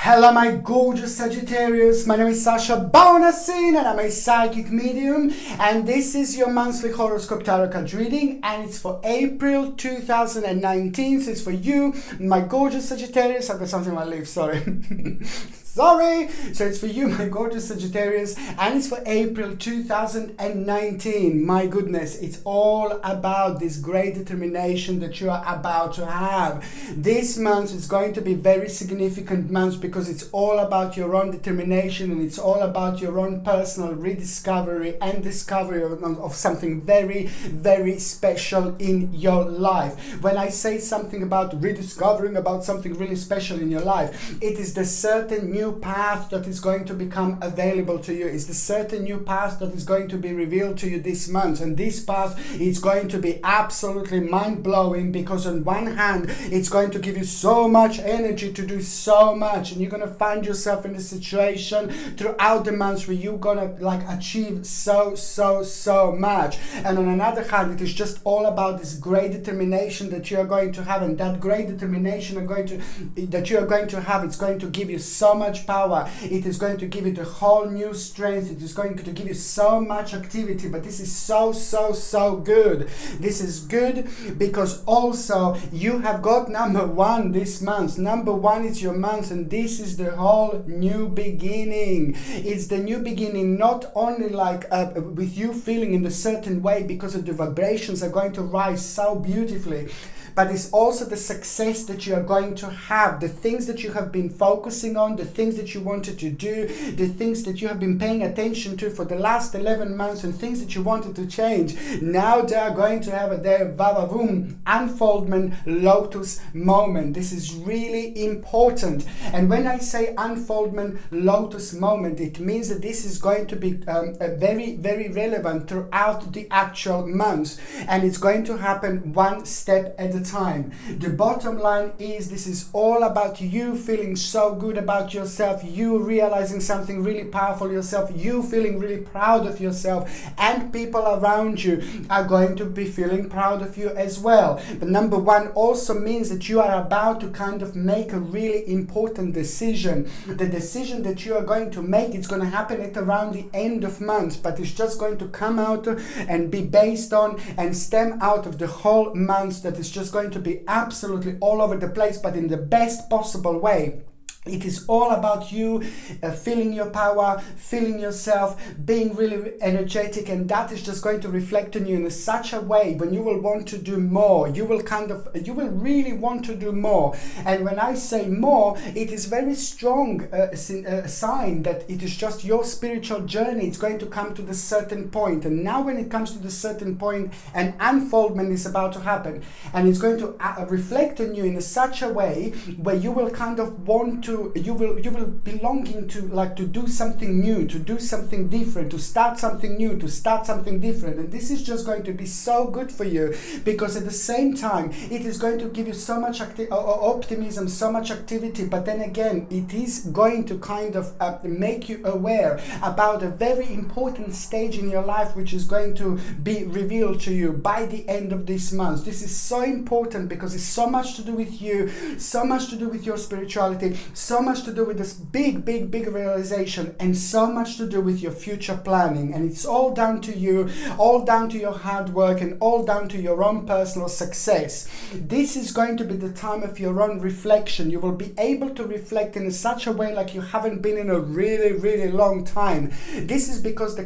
Hello my gorgeous Sagittarius, my name is Sasha Bonasin and I'm a psychic medium, and this is your monthly horoscope tarot card reading, and it's for April 2019, so it's for you, my gorgeous Sagittarius. I've got something on my lips, sorry. Sorry! So it's for you, my gorgeous Sagittarius, and it's for April 2019. My goodness, it's all about this great determination that you are about to have. This month is going to be a very significant month because it's all about your own determination, and it's all about your own personal rediscovery and discovery of something very, very special in your life. When I say something about rediscovering about something really special in your life, it is the certain new path that is going to become available to you. It's the certain new path that is going to be revealed to you this month, and this path is going to be absolutely mind-blowing because on one hand it's going to give you so much energy to do so much, and you're going to find yourself in a situation throughout the month where you're going to achieve so much, and on another hand it is just all about this great determination that you are going to have, and that great determination that you are going to have, it's going to give you so much power. It is going to give you the whole new strength. It is going to give you so much activity, but this is so good. This is good because also you have got number one this month. Number one is your month, and this is the whole new beginning. It's the new beginning, not only with you feeling in a certain way because of the vibrations are going to rise so beautifully, but it's also the success that you are going to have, the things that you have been focusing on, the things that you wanted to do, the things that you have been paying attention to for the last 11 months, and things that you wanted to change. Now they are going to have their vavavoom, unfoldment, lotus moment. This is really important. And when I say unfoldment, lotus moment, it means that this is going to be very, very relevant throughout the actual month, and it's going to happen one step at a time. The bottom line is this is all about you feeling so good about yourself, you realizing something really powerful yourself, you feeling really proud of yourself, and people around you are going to be feeling proud of you as well. But number one also means that you are about to kind of make a really important decision. The decision that you are going to make, it's going to happen at around the end of month, but it's just going to come out and be based on and stem out of the whole month that is just going to be absolutely all over the place, but in the best possible way. It is all about you feeling your power, feeling yourself, being really energetic, and that is just going to reflect on you in such a way when you will want to do more. You will really want to do more. And when I say more, it is very strong sign that it is just your spiritual journey. It's going to come to the certain point. And now when it comes to the certain point, an unfoldment is about to happen. And it's going to reflect on you in such a way where you will kind of want to you will be longing to do something new, to do something different, to start something new, to start something different. And this is just going to be so good for you because at the same time it is going to give you so much optimism, so much activity, but then again it is going to kind of make you aware about a very important stage in your life which is going to be revealed to you by the end of this month. This is so important because it's so much to do with you, so much to do with your spirituality, so much to do with this big realization, and so much to do with your future planning. And it's all down to you, all down to your hard work, and all down to your own personal success. This is going to be the time of your own reflection. You will be able to reflect in such a way like you haven't been in a really long time. This is because the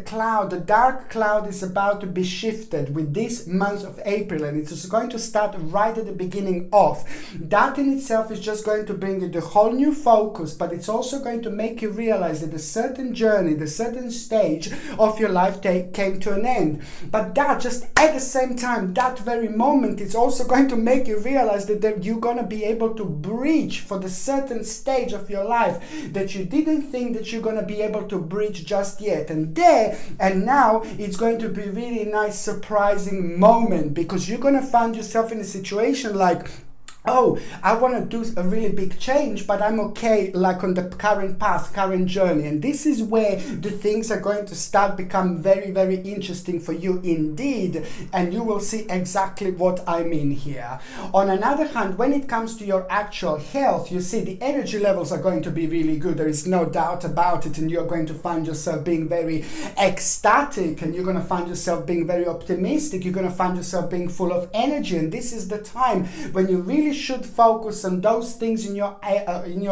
dark cloud is about to be shifted with this month of April, and it's just going to start right at the beginning of. That in itself is just going to bring you the whole new focus, but it's also going to make you realize that a certain journey, the certain stage of your life came to an end. But that just at the same time, that very moment, it's also going to make you realize that you're going to be able to breach for the certain stage of your life that you didn't think that you're going to be able to breach just yet. And now it's going to be a really nice surprising moment because you're going to find yourself in a situation like oh, I want to do a really big change, but I'm okay like on the current path, current journey. And this is where the things are going to start become very, very interesting for you indeed. And you will see exactly what I mean here. On another hand, when it comes to your actual health, you see the energy levels are going to be really good. There is no doubt about it. And you're going to find yourself being very ecstatic, and you're going to find yourself being very optimistic. You're going to find yourself being full of energy. And this is the time when you really should focus on those things in your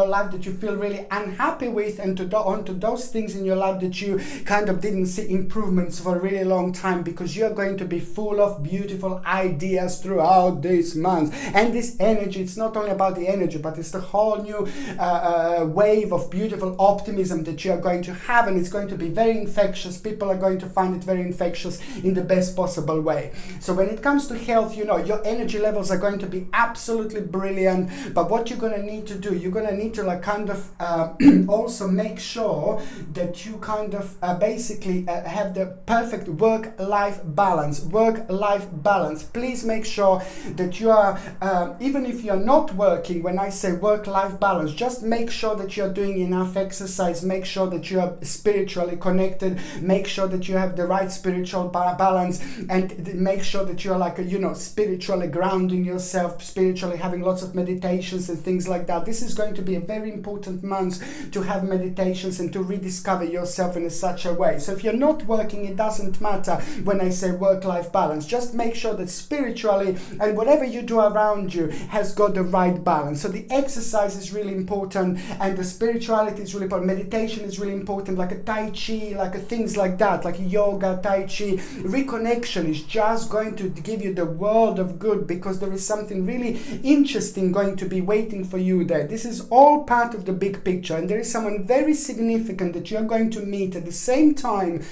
life that you feel really unhappy with, and onto those things in your life that you kind of didn't see improvements for a really long time, because you're going to be full of beautiful ideas throughout this month. And this energy, it's not only about the energy, but it's the whole new wave of beautiful optimism that you're going to have, and it's going to be very infectious. People are going to find it very infectious in the best possible way. So when it comes to health, you know, your energy levels are going to be absolutely brilliant. But what you're going to need to do, you're going to need to like kind of also make sure that you kind of basically have the perfect work-life balance. Please make sure that you are, even if you're not working, when I say work-life balance, just make sure that you're doing enough exercise, make sure that you are spiritually connected, make sure that you have the right spiritual balance, and make sure that you're like, you know, spiritually grounding yourself, spiritually having lots of meditations and things like that. This is going to be a very important month to have meditations and to rediscover yourself in such a way. So if you're not working, it doesn't matter when I say work-life balance. Just make sure that spiritually and whatever you do around you has got the right balance. So the exercise is really important, and the spirituality is really important. Meditation is really important, like a Tai Chi, like a things like that, like yoga, Tai Chi. Reconnection is just going to give you the world of good, because there is something really interesting going to be waiting for you there. This is all part of the big picture, and there is someone very significant that you're going to meet at the same time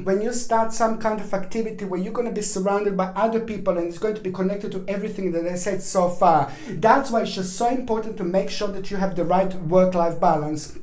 when you start some kind of activity where you're going to be surrounded by other people, and it's going to be connected to everything that I said so far. That's why it's just so important to make sure that you have the right work-life balance.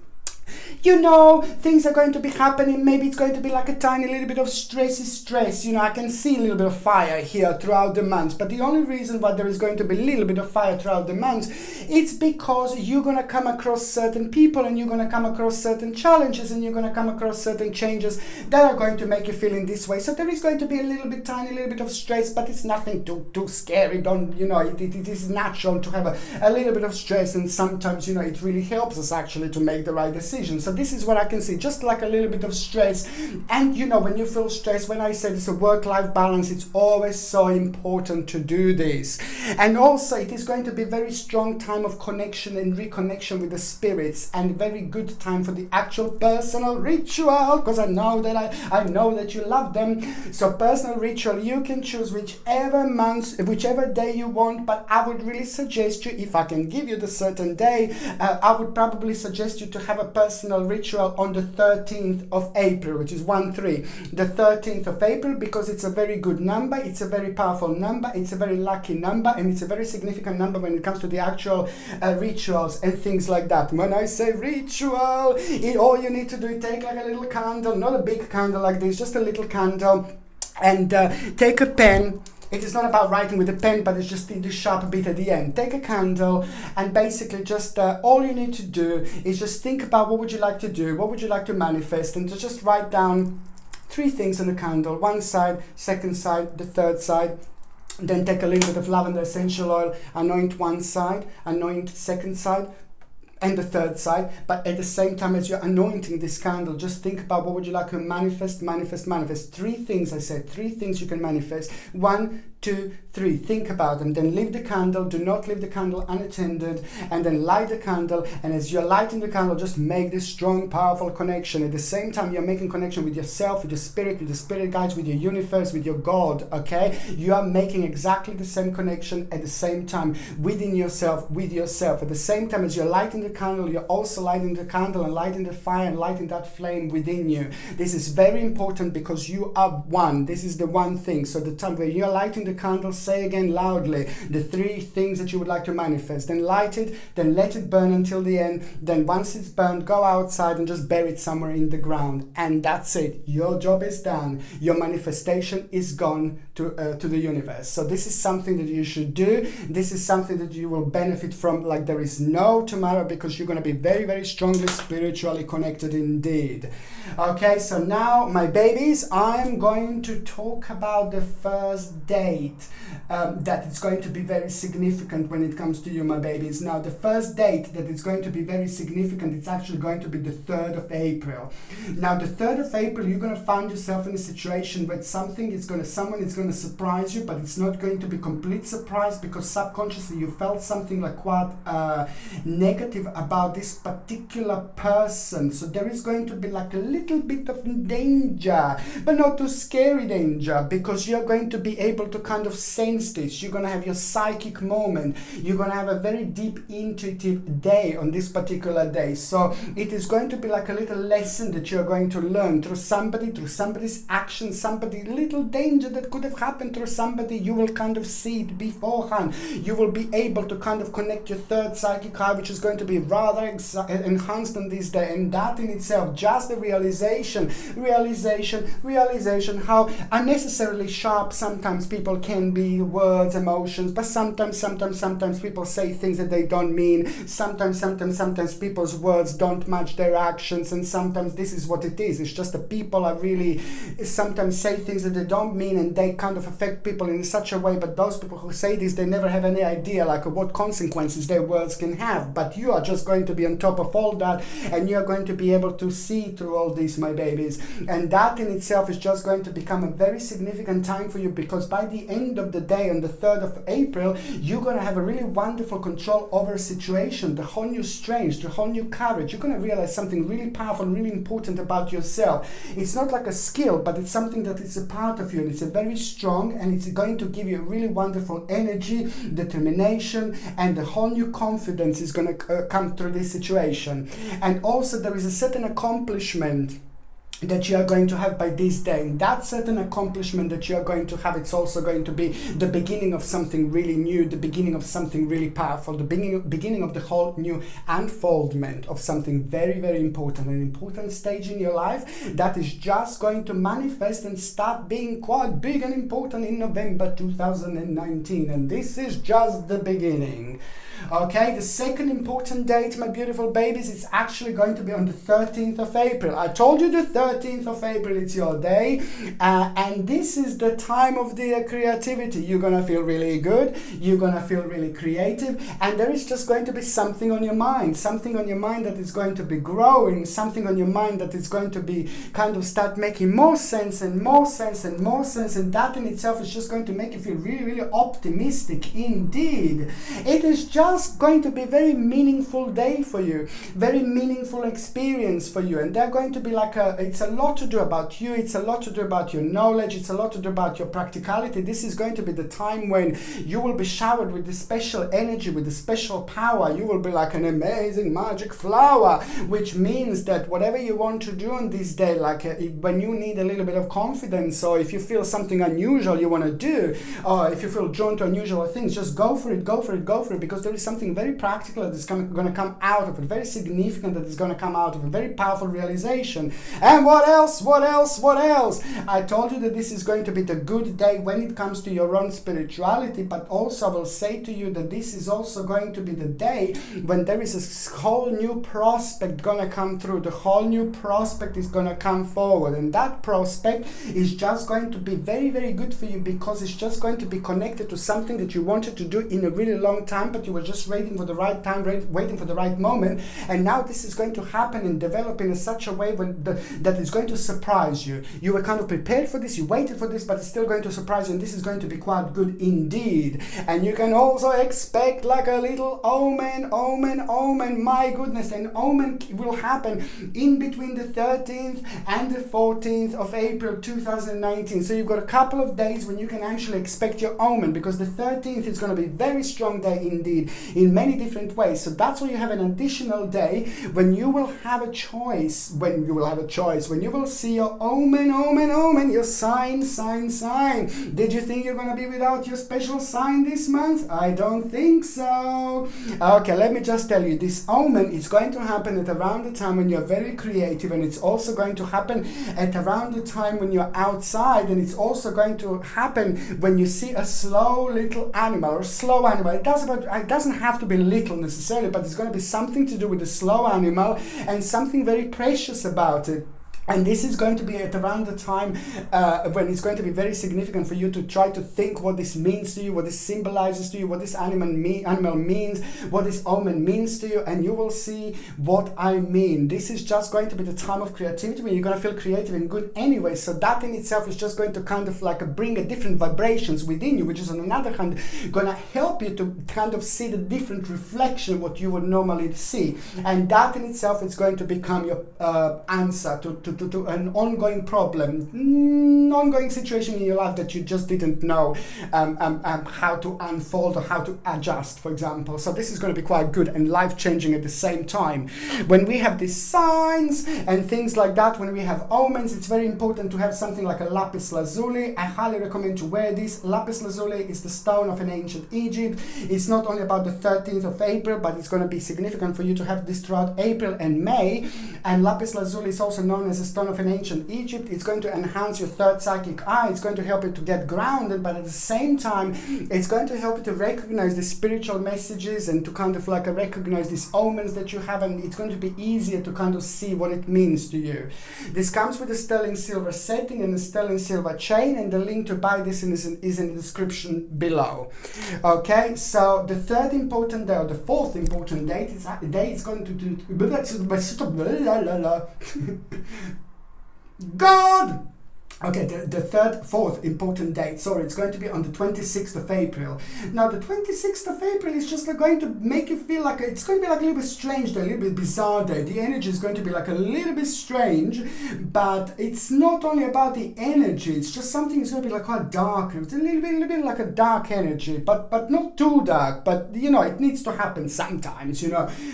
You know, things are going to be happening. Maybe it's going to be like a tiny little bit of stress. You know, I can see a little bit of fire here throughout the month. But the only reason why there is going to be a little bit of fire throughout the month, it's because you're going to come across certain people, and you're going to come across certain challenges, and you're going to come across certain changes that are going to make you feel in this way. So there is going to be a little bit, tiny little bit of stress, but it's nothing too scary. Don't, you know, it is natural to have a little bit of stress, and sometimes, you know, it really helps us actually to make the right decision. So this is what I can see, just like a little bit of stress. And you know, when you feel stressed, when I say it's a work-life balance, it's always so important to do this. And also it is going to be a very strong time of connection and reconnection with the spirits, and very good time for the actual personal ritual, because I know that you love them. So personal ritual, you can choose whichever month, whichever day you want, but I would really suggest you, if I can give you the certain day, I would probably suggest you to have a personal ritual on the 13th of April, which is 1-3. The 13th of April, because it's a very good number, it's a very powerful number, it's a very lucky number, and it's a very significant number when it comes to the actual rituals and things like that. When I say ritual, all you need to do is take like a little candle, not a big candle like this, just a little candle, and take a pen. It is not about writing with a pen, but it's just the sharp bit at the end. Take a candle, and basically just all you need to do is just think about what would you like to do, what would you like to manifest, and to just write down 3 things on the candle. One side, second side, the third side. Then take a little bit of lavender essential oil, anoint one side, anoint second side, and the third side. But at the same time as you're anointing this candle, just think about what would you like to manifest. 3 things. I said 3 things you can manifest. 1, 2, 3. Think about them. Then leave the candle. Do not leave the candle unattended. And then light the candle. And as you're lighting the candle, just make this strong, powerful connection. At the same time, you're making connection with yourself, with your spirit, with the spirit guides, with your universe, with your God. Okay? You are making exactly the same connection at the same time within yourself, with yourself. At the same time as you're lighting the candle, you're also lighting the candle and lighting the fire and lighting that flame within you. This is very important because you are one. This is the one thing. So the time when you're lighting the the candle, say again loudly the 3 things that you would like to manifest. Then light it, then let it burn until the end. Then once it's burned, go outside and just bury it somewhere in the ground. And that's it. Your job is done. Your manifestation is gone to the universe. So this is something that you should do. This is something that you will benefit from like there is no tomorrow, because you're going to be very, very strongly spiritually connected indeed. Okay, so now my babies, I'm going to talk about the first date that is going to be very significant when it comes to you, my babies. Now the first date that is going to be very significant, it's actually going to be the 3rd of April. Now the 3rd of April, you're going to find yourself in a situation where someone is going to surprise you, but it's not going to be complete surprise, because subconsciously you felt something like quite negative about this particular person. So there is going to be like a little bit of danger, but not too scary danger, because you're going to be able to kind of sense this. You're going to have your psychic moment. You're going to have a very deep intuitive day on this particular day. So it is going to be like a little lesson that you're going to learn through somebody's action, somebody little danger that could have happened through somebody. You will kind of see it beforehand. You will be able to kind of connect your 3rd psychic eye, which is going to be rather enhanced on this day. And that in itself, just the realization how unnecessarily sharp sometimes people can be, words, emotions, but sometimes people say things that they don't mean. Sometimes people's words don't match their actions, and sometimes this is what it is. It's just that people are really sometimes say things that they don't mean, and they kind of affect people in such a way. But those people who say this, they never have any idea like what consequences their words can have. But you are just going to be on top of all that, and you are going to be able to see through all this, my babies. And that in itself is just going to become a very significant time for you, because by the end of the day, on the 3rd of April, you're going to have a really wonderful control over a situation, the whole new strength, the whole new courage. You're going to realize something really powerful, really important about yourself. It's not like a skill, but it's something that is a part of you, and it's a very strong, and it's going to give you a really wonderful energy, determination, and the whole new confidence is going to come through this situation. And also there is a certain accomplishment that you are going to have by this day. And that certain accomplishment that you are going to have, it's also going to be the beginning of something really new, the beginning of something really powerful, the beginning of the whole new unfoldment of something very, very important, an important stage in your life that is just going to manifest and start being quite big and important in November 2019. And this is just the beginning. Okay, the second important date, my beautiful babies, is actually going to be on the 13th of April. I told you the 13th of April, it's your day, and this is the time of the creativity. You're going to feel really good, you're going to feel really creative, and there is just going to be something on your mind that is going to be growing, something on your mind that is going to be kind of start making more sense and more sense and more sense, and that in itself is just going to make you feel really, really optimistic indeed. It is just going to be a very meaningful day for you, very meaningful experience for you, and they're going to be like it's a lot to do about you, it's a lot to do about your knowledge, it's a lot to do about your practicality. This is going to be the time when you will be showered with this special energy, with this special power. You will be like an amazing magic flower, which means that whatever you want to do on this day, like when you need a little bit of confidence, or if you feel something unusual you want to do, or if you feel drawn to unusual things, just go for it, because there is something very practical that is going to come out of it, very significant that is going to come out of it, very powerful realization. And what else? I told you that this is going to be the good day when it comes to your own spirituality, but also I will say to you that this is also going to be the day when there is a whole new prospect going to come through. The whole new prospect is going to come forward, and that prospect is just going to be very, very good for you, because it's just going to be connected to something that you wanted to do in a really long time, but you were just waiting for the right time, waiting for the right moment, and now this is going to happen and develop in such a way that is going to surprise you. You were kind of prepared for this, you waited for this, but it's still going to surprise you, and this is going to be quite good indeed. And you can also expect like a little omen, my goodness, an omen will happen in between the 13th and the 14th of April 2019. So you've got a couple of days when you can actually expect your omen, because the 13th is going to be a very strong day indeed. in many different ways. So that's why you have an additional day when you will have a choice, when you will see your omen, your sign. Did you think you're going to be without your special sign this month? I don't think so. Okay, let me just tell you, this omen is going to happen at around the time when you're very creative, and it's also going to happen at around the time when you're outside, and it's also going to happen when you see a slow little animal or slow animal. It doesn't have to be little necessarily, but it's going to be something to do with the slow animal and something very precious about it. And this is going to be at around the time when it's going to be very significant for you to try to think what this means to you, what this symbolizes to you, what this animal means, what this omen means to you, and you will see what I mean. This is just going to be the time of creativity when you're going to feel creative and good anyway. So that in itself is just going to kind of like bring a different vibrations within you, which is on another hand going to help you to kind of see the different reflection of what you would normally see. And that in itself is going to become your answer to an ongoing problem, ongoing situation in your life that you just didn't know how to unfold or how to adjust, for example. So this is going to be quite good and life-changing at the same time. When we have these signs and things like that, when we have omens, it's very important to have something like a lapis lazuli. I highly recommend to wear this. Lapis lazuli is the stone of an ancient Egypt. It's not only about the 13th of April, but it's going to be significant for you to have this throughout April and May. And lapis lazuli is also known as a stone of an ancient Egypt. It's going to enhance your third psychic eye. It's going to help you to get grounded, but at the same time, it's going to help you to recognize the spiritual messages and to kind of like recognize these omens that you have, and it's going to be easier to kind of see what it means to you. This comes with a sterling silver setting and a sterling silver chain, and the link to buy this is in the description below. Okay, so the third important day, or the fourth important date, is going to do God! Okay, the fourth important date, it's going to be on the 26th of April. Now, the 26th of April is just going to make you feel like it's going to be like a little bit strange day, a little bit bizarre day. The energy is going to be like a little bit strange, but it's not only about the energy, it's just something that's going to be like quite dark. It's a little bit like a dark energy, but not too dark, but it needs to happen sometimes,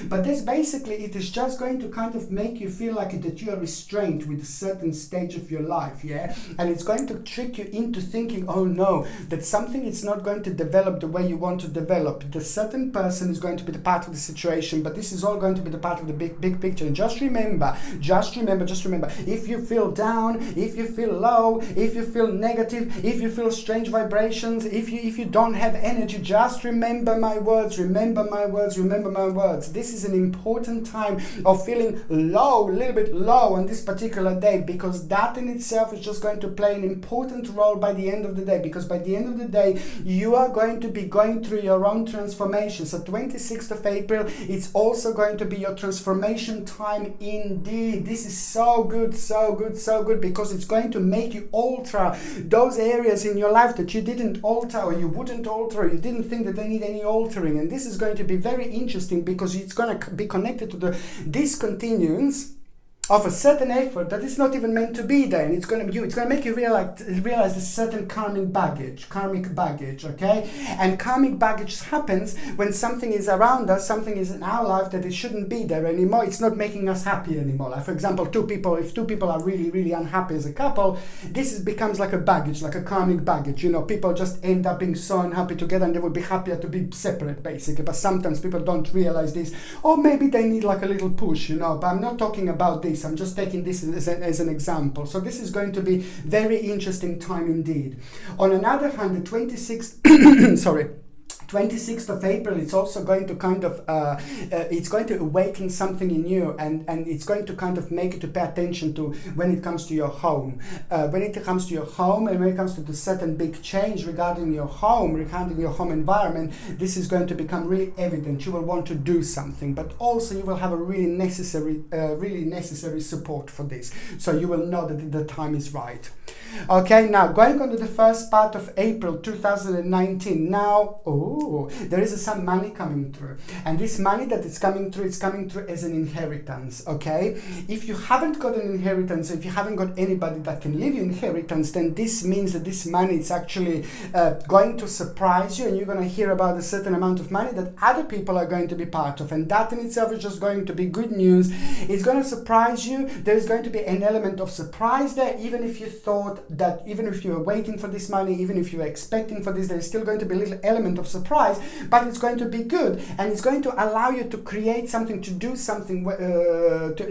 But this basically, it is just going to kind of make you feel like that you are restrained with a certain stage of your life, yeah? And it's going to trick you into thinking, oh no, that something is not going to develop the way you want to develop. The certain person is going to be the part of the situation, but this is all going to be the part of the big picture. And just remember, if you feel down, if you feel low, if you feel negative, if you feel strange vibrations, if you don't have energy, just remember my words. This is an important time of feeling low, a little bit low on this particular day, because that in itself is just going to play an important role by the end of the day, because by the end of the day you are going to be going through your own transformation. So 26th of April, it's also going to be your transformation time indeed. This is so good, because it's going to make you alter those areas in your life that you didn't alter, or you wouldn't alter, or you didn't think that they need any altering. And this is going to be very interesting because it's going to be connected to the discontinuance of a certain effort that is not even meant to be there, and it's going to make you realize a certain karmic baggage, okay? And karmic baggage happens when something is around us, something is in our life that it shouldn't be there anymore. It's not making us happy anymore. Like, for example, if two people are really unhappy as a couple, this becomes like a baggage, like a karmic baggage. People just end up being so unhappy together, and they would be happier to be separate, basically. But sometimes people don't realize this, or maybe they need like a little push, But I'm not talking about this. I'm just taking this as an example. So this is going to be very interesting time indeed. On another hand, the 26th of April, it's also going to kind of, it's going to awaken something in you, and it's going to kind of make you to pay attention to when it comes to your home. When it comes to your home, and when it comes to the certain big change regarding your home environment, this is going to become really evident. You will want to do something, but also you will have a really necessary support for this. So you will know that the time is right. Okay, now going on to the first part of April 2019. Now, there is some money coming through, and this money that is coming through, it's coming through as an inheritance. Okay, if you haven't got an inheritance, if you haven't got anybody that can leave you inheritance, then this means that this money is actually going to surprise you, and you're going to hear about a certain amount of money that other people are going to be part of, and that in itself is just going to be good news. It's going to surprise you. There's going to be an element of surprise there, even if you thought that, even if you were waiting for this money, even if you were expecting for this, there's still going to be a little element of surprise, but it's going to be good, and it's going to allow you to create something, to do something,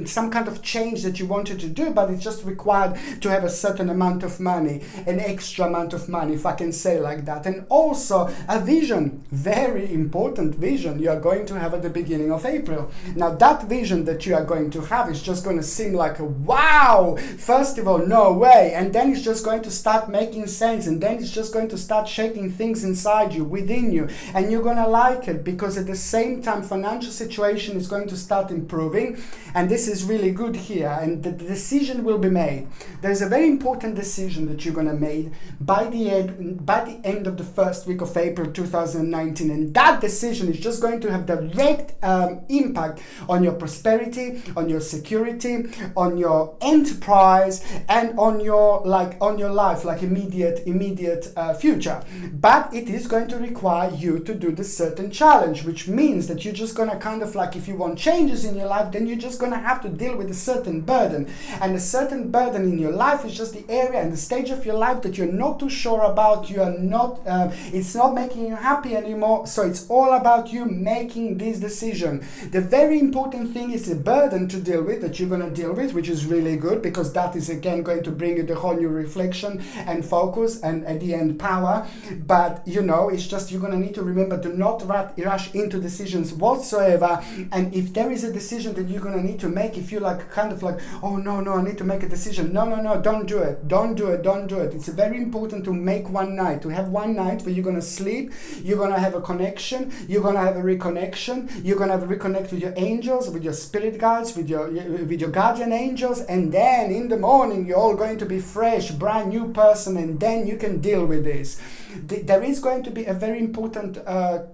some kind of change that you wanted to do, but it's just required to have a certain amount of money, an extra amount of money, if I can say like that. And also a vision, very important vision you are going to have at the beginning of April. Now that vision that you are going to have is just going to seem like a wow, first of all, no way, and then it's just going to start making sense, and then it's just going to start shaking things inside you, within you, and you're going to like it, because at the same time financial situation is going to start improving, and this is really good here, and the decision will be made. There's a very important decision that you're going to make by the end of the first week of April 2019, and that decision is just going to have direct impact on your prosperity, on your security, on your enterprise, and on your life, like immediate future. But it is going to require you to do this certain challenge, which means that you're just going to kind of like, if you want changes in your life, then you're just going to have to deal with a certain burden, and a certain burden in your life is just the area and the stage of your life that you're not too sure about. You are not it's not making you happy anymore, so it's all about you making this decision. The very important thing is a burden to deal with, that you're going to deal with, which is really good, because that is again going to bring you the whole new reflection and focus, and at the end power. But you know, it's just, you're going to need to remember to not rush into decisions whatsoever, and if there is a decision that you're going to need to make, if you're like kind of like, oh no, I need to make a decision, no, don't do it. It's very important to make one night, to have one night where you're going to sleep, you're going to have a connection, you're going to have a reconnection, you're going to have a reconnect with your angels, with your spirit guides, with your guardian angels, and then in the morning you're all going to be fresh, brand new person, and then you can deal with this. There is going to be a very important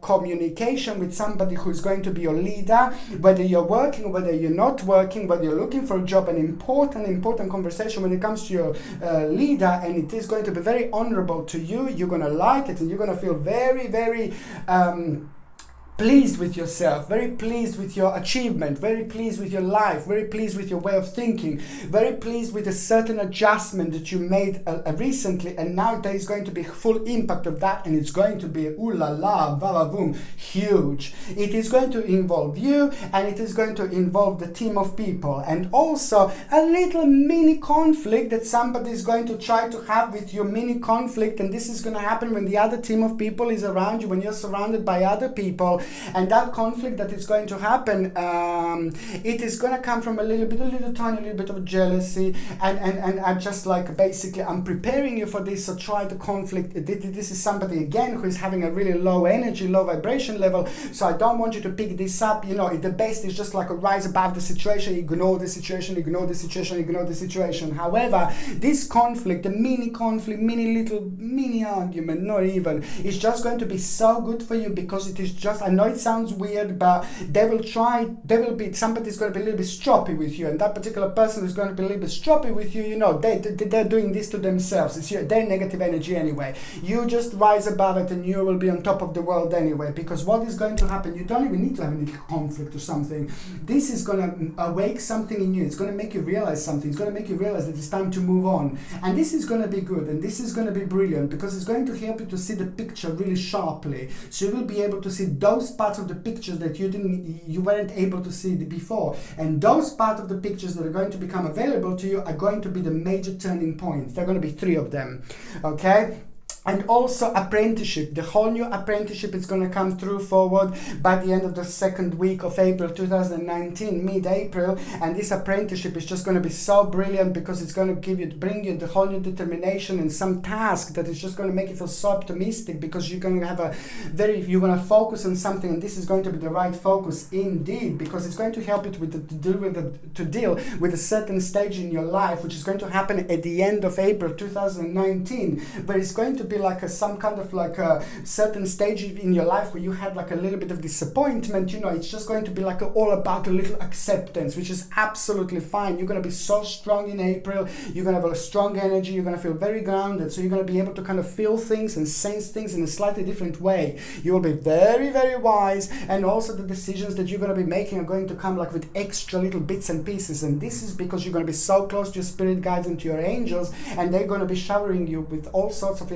communication with somebody who is going to be your leader, whether you're working or whether you're not working, whether you're looking for a job. An important conversation when it comes to your leader, and it is going to be very honorable to you. You're going to like it, and you're going to feel very, very pleased with yourself, very pleased with your achievement, very pleased with your life, very pleased with your way of thinking, very pleased with a certain adjustment that you made recently, and now there is going to be full impact of that, and it's going to be ooh la la, va boom, huge. It is going to involve you, and it is going to involve the team of people, and also a little mini conflict that somebody is going to try to have with your mini conflict, and this is going to happen when the other team of people is around you, when you're surrounded by other people. And that conflict that is going to happen, it is going to come from a little tiny bit of jealousy, and I'm just like, basically I'm preparing you for this. So try the conflict. This is somebody again who is having a really low energy, low vibration level, so I don't want you to pick this up. You know, the best is just like a rise above the situation, ignore the situation. However, this conflict, the mini conflict, mini argument, not even, is just going to be so good for you, because it is just, I know it sounds weird, but somebody's going to be a little bit stroppy with you, and that particular person is going to be a little bit stroppy with you. You know, they're doing this to themselves. It's their negative energy anyway. You just rise above it, and you will be on top of the world anyway, because what is going to happen, you don't even need to have any conflict or something. This is going to awake something in you. It's going to make you realize something. It's going to make you realize that it's time to move on, and this is going to be good, and this is going to be brilliant, because it's going to help you to see the picture really sharply, so you will be able to see those parts of the pictures that you weren't able to see before, and those parts of the pictures that are going to become available to you are going to be the major turning points. There are going to be 3 of them, okay? And also apprenticeship, the whole new apprenticeship is going to come through forward by the end of the second week of April 2019, mid-April, and this apprenticeship is just going to be so brilliant, because it's going to bring you the whole new determination and some task that is just going to make you feel so optimistic, because you're going to have you're going to focus on something, and this is going to be the right focus indeed, because it's going to help you to deal with a certain stage in your life, which is going to happen at the end of April 2019, where it's going to be like some kind of like a certain stage in your life where you had like a little bit of disappointment, you know, it's just going to be like all about a little acceptance, which is absolutely fine. You're going to be so strong in April. You're going to have a strong energy. You're going to feel very grounded. So you're going to be able to kind of feel things and sense things in a slightly different way. You will be very, very wise. And also the decisions that you're going to be making are going to come like with extra little bits and pieces. And this is because you're going to be so close to your spirit guides and to your angels, and they're going to be showering you with all sorts of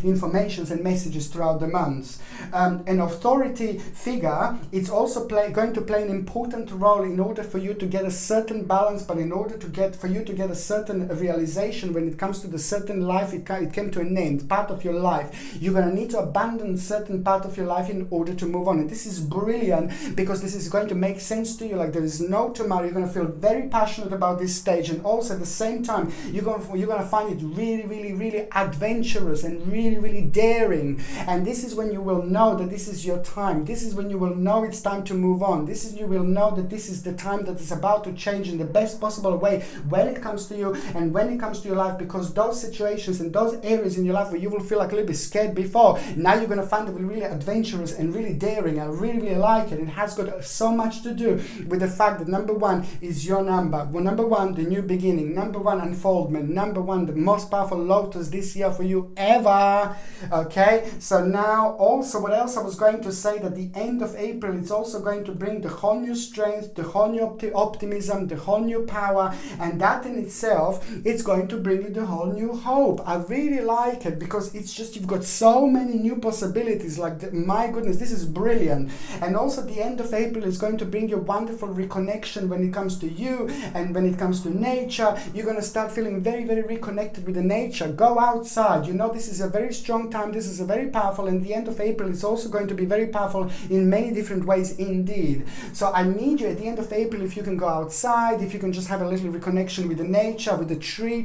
informations and messages throughout the months. An authority figure, it's also going to play an important role in order for you to get a certain balance, but in order for you to get a certain realization when it comes to the certain life, it came to an end, part of your life. You're going to need to abandon a certain part of your life in order to move on. And this is brilliant because this is going to make sense to you. Like there is no tomorrow. You're going to feel very passionate about this stage, and also at the same time, you're going to find it really, really, really adventurous and really, really daring. And this is when you will know that this is your time. This is when you will know it's time to move on. This is you will know that this is the time that is about to change in the best possible way when it comes to you and when it comes to your life, because those situations and those areas in your life where you will feel like a little bit scared before, now you're going to find it really adventurous and really daring. I really, really like it. It has got so much to do with the fact that number one is your number. Well, number one, the new beginning. Number one, unfoldment. Number one, the most powerful lotus this year for you ever. Okay, so now also what else I was going to say, that the end of April, it's also going to bring the whole new strength, the whole new optimism, the whole new power, and that in itself, it's going to bring you the whole new hope. I really like it because it's just, you've got so many new possibilities. Like, my goodness, this is brilliant. And also the end of April is going to bring you wonderful reconnection when it comes to you and when it comes to nature. You're going to start feeling very, very reconnected with the nature. Go outside. You know, this is a very strong time. This is a very powerful, and the end of April is also going to be very powerful in many different ways indeed. So I need you at the end of April, if you can go outside, if you can just have a little reconnection with the nature, with the tree.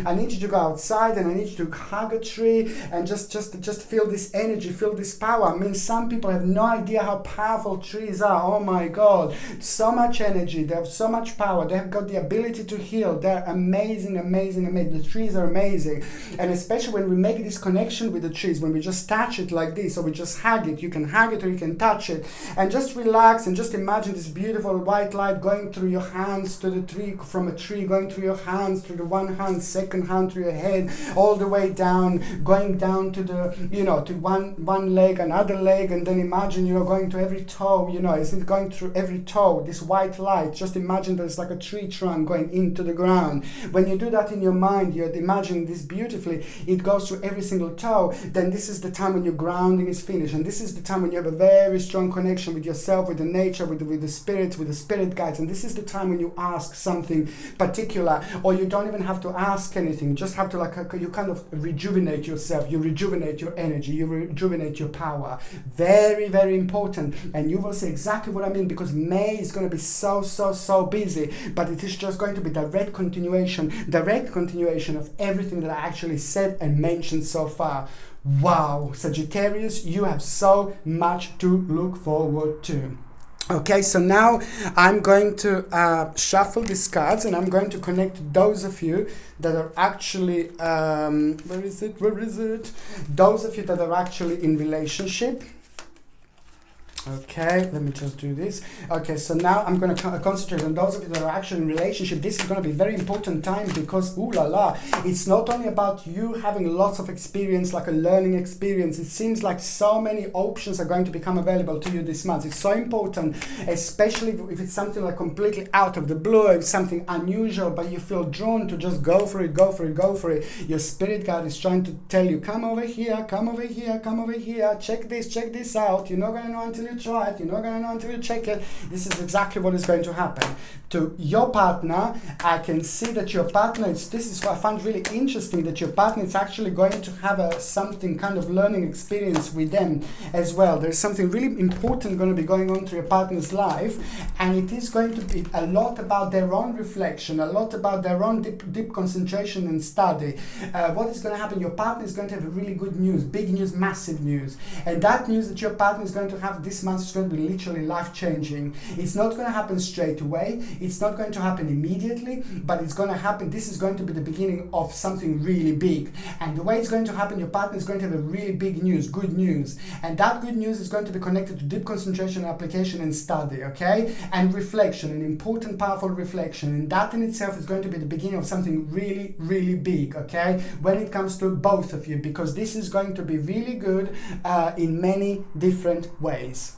I need you to go outside and I need you to hug a tree and just feel this energy, feel this power. I mean, some people have no idea how powerful trees are. Oh my God, so much energy. They have so much power. They have got the ability to heal. They're amazing. The trees are amazing. And especially when we make this connection with the trees, when we just touch it like this, or we just hug it. You can hug it or you can touch it. And just relax and just imagine this beautiful white light going through your hands to the tree, from a tree, going through your hands, through the one hand, second hand, through your head, all the way down, going down to the, to one leg, another leg, and then imagine, going to every toe, it's going through every toe, this white light. Just imagine there's like a tree trunk going into the ground. When you do that in your mind, you're imagining this beautifully, it goes through every single toe. Then this is the time when your grounding is finished, and this is the time when you have a very strong connection with yourself, with the nature, with the spirits, with the spirit guides. And this is the time when you ask something particular, or you don't even have to ask anything. You just have to you kind of rejuvenate yourself, you rejuvenate your energy, you rejuvenate your power. Very, very important. And you will see exactly what I mean, because May is going to be so busy, but it is just going to be direct continuation of everything that I actually said and mentioned so far. Wow, Sagittarius, you have so much to look forward to. Okay, so now I'm going to shuffle these cards, and I'm going to connect those of you that are actually, where is it? Those of you that are actually in relationship. Okay, let me just do this. Okay, so now I'm going to concentrate on those of you that are actually in relationship. This is going to be a very important time because, ooh la la, it's not only about you having lots of experience, like a learning experience. It seems like so many options are going to become available to you this month. It's so important, especially if it's something like completely out of the blue, if it's something unusual, but you feel drawn to just go for it. Your spirit guide is trying to tell you, come over here, check this out. You're not going to know until you try it. You're not going to know until you check it. This is exactly what is going to happen. To your partner, I can see that your partner, this is what I found really interesting, that your partner is actually going to have something kind of learning experience with them as well. There's something really important going to be going on through your partner's life, and it is going to be a lot about their own reflection, a lot about their own deep concentration and study. What is going to happen? Your partner is going to have really good news, big news, massive news. And that news that your partner is going to have this this month is going to be literally life-changing. It's not going to happen straight away. It's not going to happen immediately, but it's going to happen. This is going to be the beginning of something really big. And the way it's going to happen, your partner is going to have a really big news, good news. And that good news is going to be connected to deep concentration, application, and study, okay? And reflection, an important, powerful reflection. And that in itself is going to be the beginning of something really, really big, okay? When it comes to both of you, because this is going to be really good in many different ways.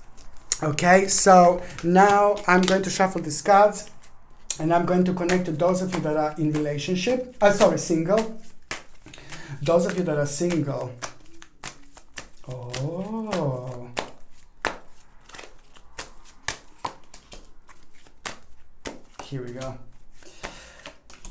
Okay, so now I'm going to shuffle these cards and I'm going to connect to those of you that are in relationship. Single. Those of you that are single. Oh. Here we go.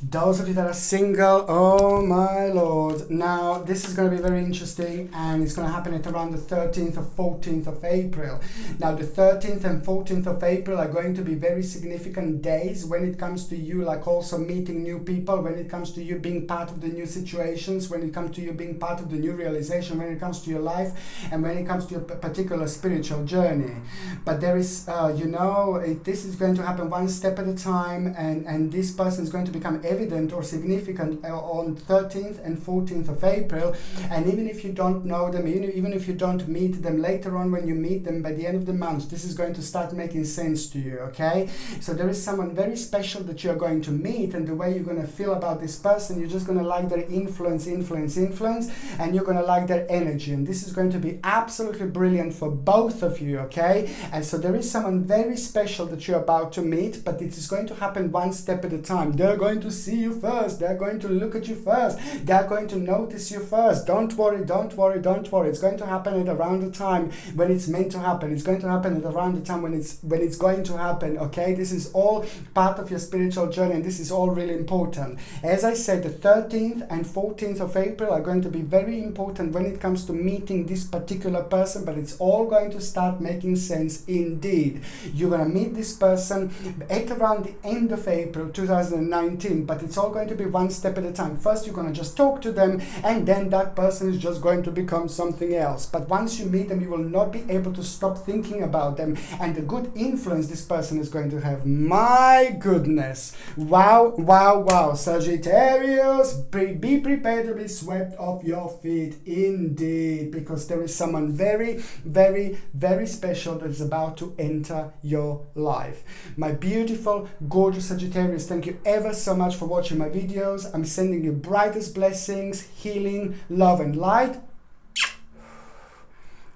Those of you that are single, oh my lord. Now, this is going to be very interesting, and it's going to happen at around the 13th or 14th of April. Now, the 13th and 14th of April are going to be very significant days when it comes to you, like also meeting new people, when it comes to you being part of the new situations, when it comes to you being part of the new realization, when it comes to your life, and when it comes to your particular spiritual journey. But there is, this is going to happen one step at a time, and this person is going to become evident or significant on 13th and 14th of April. And even if you don't know them, even if you don't meet them later on, when you meet them by the end of the month, this is going to start making sense to you, okay? So there is someone very special that you're going to meet, and the way you're going to feel about this person, you're just going to like their influence, and you're going to like their energy. And this is going to be absolutely brilliant for both of you, okay? And so there is someone very special that you're about to meet, but it is going to happen one step at a time. They're going to see you first. They're going to look at you first. They're going to notice you first. Don't worry. It's going to happen at around the time when it's meant to happen. It's going to happen at around the time when it's going to happen, okay? This is all part of your spiritual journey, and this is all really important. As I said, the 13th and 14th of April are going to be very important when it comes to meeting this particular person, but it's all going to start making sense indeed. You're going to meet this person at around the end of April 2019, but it's all going to be one step at a time. First, you're going to just talk to them, and then that person is just going to become something else. But once you meet them, you will not be able to stop thinking about them and the good influence this person is going to have. My goodness. Wow. Sagittarius, be prepared to be swept off your feet indeed, because there is someone very, very, very special that is about to enter your life. My beautiful, gorgeous Sagittarius, thank you ever so much for watching my videos. I'm sending you brightest blessings, healing, love, and light.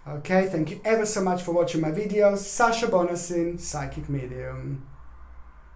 Okay, thank you ever so much for watching my videos. Sasha Bonasin, Psychic Medium.